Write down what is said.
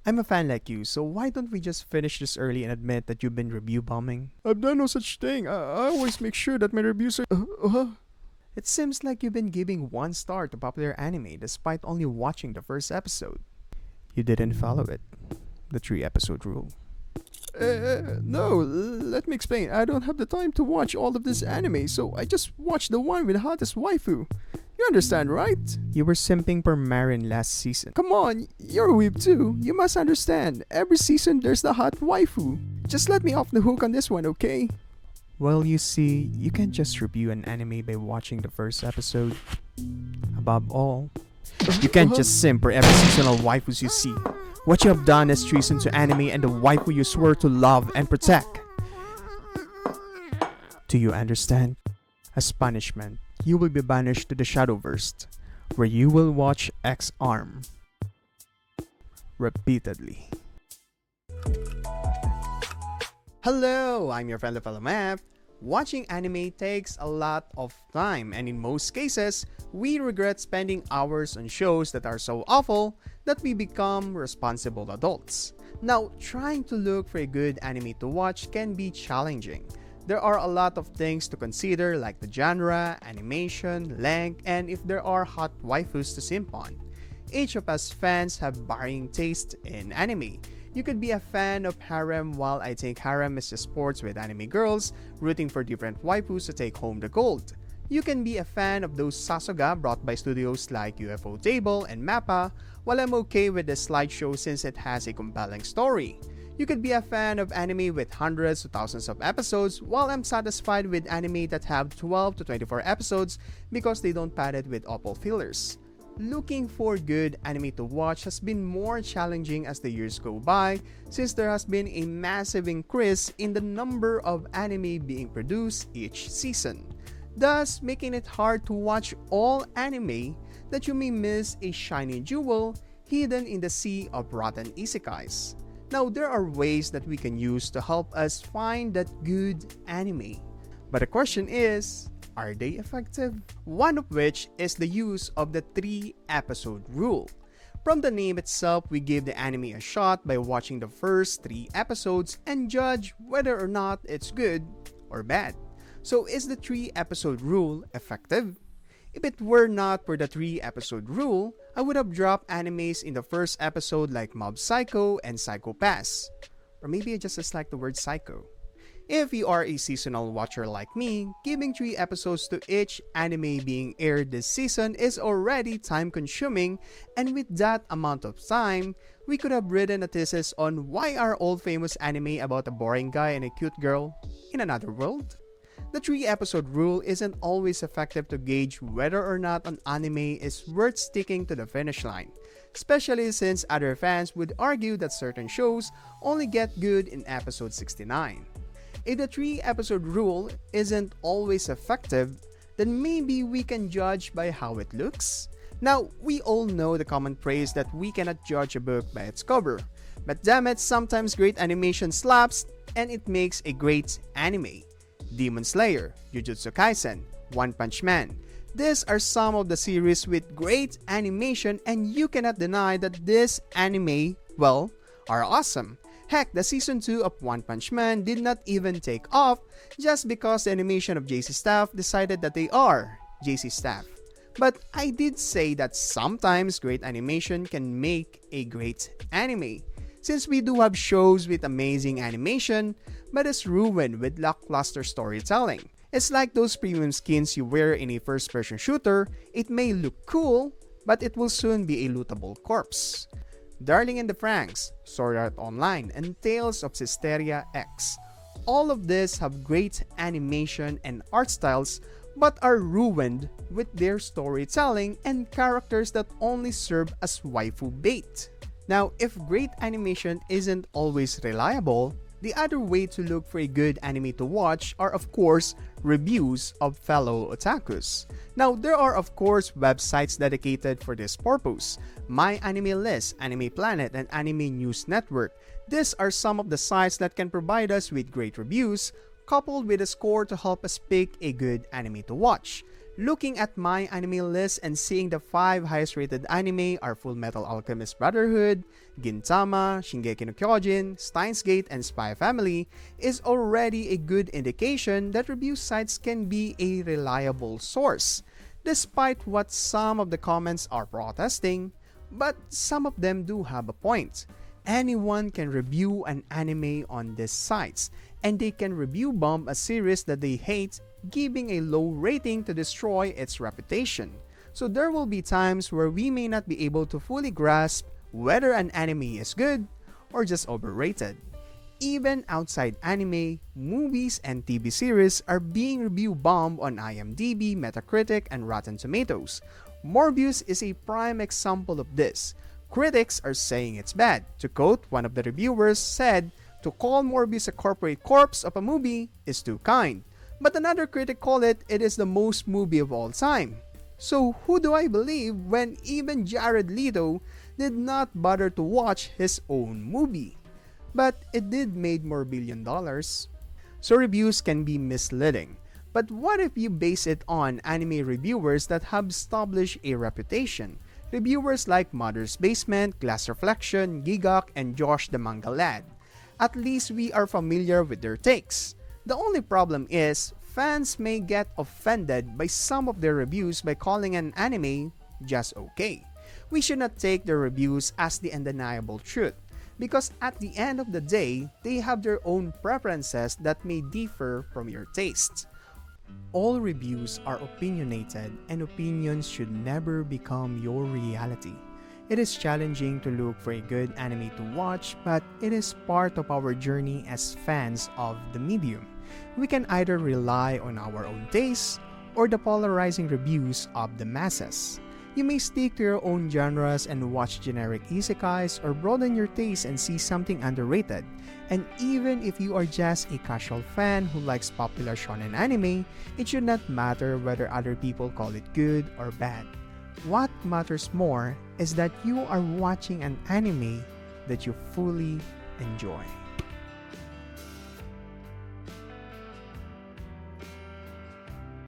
I'm a fan like you, so why don't we just finish this early and admit that you've been review bombing? I've done no such thing. I always make sure that my reviews are. It seems like you've been giving one star to popular anime despite only watching the first episode. You didn't follow it. The 3 episode rule. No, let me explain. I don't have the time to watch all of this anime, so I just watched the one with the hottest waifu. You understand, right? You were simping for Marin last season. Come on, you're a weeb too. You must understand. Every season there's the hot waifu. Just let me off the hook on this one, okay? Well, you see, you can't just review an anime by watching the first episode. Above all, you can't just simp for every seasonal waifus you see. What you have done is treason to anime and the waifu you swore to love and protect. Do you understand? As punishment, you will be banished to the Shadowverse, where you will watch X-Arm repeatedly. Hello, I'm your fellow map. Watching anime takes a lot of time, and in most cases, we regret spending hours on shows that are so awful that we become responsible adults. Now, trying to look for a good anime to watch can be challenging. There are a lot of things to consider like the genre, animation, length, and if there are hot waifus to simp on. Each of us fans have varying taste in anime. You could be a fan of harem, while I think harem is just sports with anime girls rooting for different waifus to take home the gold. You can be a fan of those sasoga brought by studios like UFO Table and Mappa, while I'm okay with the slideshow since it has a compelling story. You could be a fan of anime with hundreds to thousands of episodes, while I'm satisfied with anime that have 12 to 24 episodes because they don't pad it with awful fillers. Looking for good anime to watch has been more challenging as the years go by since there has been a massive increase in the number of anime being produced each season, thus making it hard to watch all anime that you may miss a shiny jewel hidden in the sea of rotten isekais. Now, there are ways that we can use to help us find that good anime. But the question is, are they effective? One of which is the use of the 3 episode rule. From the name itself, we give the anime a shot by watching the first 3 episodes and judge whether or not it's good or bad. So is the 3 episode rule effective? If it were not for the 3 episode rule, I would have dropped animes in the first episode like Mob Psycho and Psycho Pass. Or maybe I just dislike the word psycho. If you are a seasonal watcher like me, giving 3 episodes to each anime being aired this season is already time-consuming, and with that amount of time, we could have written a thesis on why are all famous anime about a boring guy and a cute girl in another world? The 3 episode rule isn't always effective to gauge whether or not an anime is worth sticking to the finish line, especially since other fans would argue that certain shows only get good in episode 69. If the 3 episode rule isn't always effective, then maybe we can judge by how it looks. Now, we all know the common phrase that we cannot judge a book by its cover, but damn it, sometimes great animation slaps and it makes a great anime. Demon Slayer, Jujutsu Kaisen, One Punch Man. These are some of the series with great animation, and you cannot deny that this anime, well, are awesome. Heck, the season 2 of One Punch Man did not even take off just because the animation of JC Staff decided that they are JC Staff. But I did say that sometimes great animation can make a great anime, since we do have shows with amazing animation but is ruined with lackluster storytelling. It's like those premium skins you wear in a first-person shooter. It may look cool, but it will soon be a lootable corpse. Darling in the Franxx, Sword Art Online, and Tales of Cisteria X. All of these have great animation and art styles but are ruined with their storytelling and characters that only serve as waifu bait. Now, if great animation isn't always reliable, the other way to look for a good anime to watch are of course reviews of fellow otakus. Now, there are of course websites dedicated for this purpose. My Anime List, Anime Planet, and Anime News Network. These are some of the sites that can provide us with great reviews, coupled with a score to help us pick a good anime to watch. Looking at my anime list and seeing the 5 highest rated anime are Full Metal Alchemist Brotherhood, Gintama, Shingeki no Kyojin, Steins Gate, and Spy Family is already a good indication that review sites can be a reliable source, despite what some of the comments are protesting, but some of them do have a point. Anyone can review an anime on these sites, and they can review bomb a series that they hate, giving a low rating to destroy its reputation. So there will be times where we may not be able to fully grasp whether an anime is good or just overrated. Even outside anime, movies and TV series are being review bombed on IMDb, Metacritic, and Rotten Tomatoes. Morbius is a prime example of this. Critics are saying it's bad. To quote one of the reviewers said, "To call Morbius a corporate corpse of a movie is too kind." But another critic called it is the most movie of all time. So who do I believe when even Jared Leto did not bother to watch his own movie? But it did made more $1 billion. So reviews can be misleading. But what if you base it on anime reviewers that have established a reputation? Reviewers like Mother's Basement, Glass Reflection, Gigok, and Josh the Manga Lad. At least we are familiar with their takes. The only problem is, fans may get offended by some of their reviews by calling an anime just okay. We should not take their reviews as the undeniable truth, because at the end of the day, they have their own preferences that may differ from your tastes. All reviews are opinionated, and opinions should never become your reality. It is challenging to look for a good anime to watch, but it is part of our journey as fans of the medium. We can either rely on our own tastes or the polarizing reviews of the masses. You may stick to your own genres and watch generic isekais, or broaden your taste and see something underrated. And even if you are just a casual fan who likes popular shonen anime, it should not matter whether other people call it good or bad. What matters more is that you are watching an anime that you fully enjoy.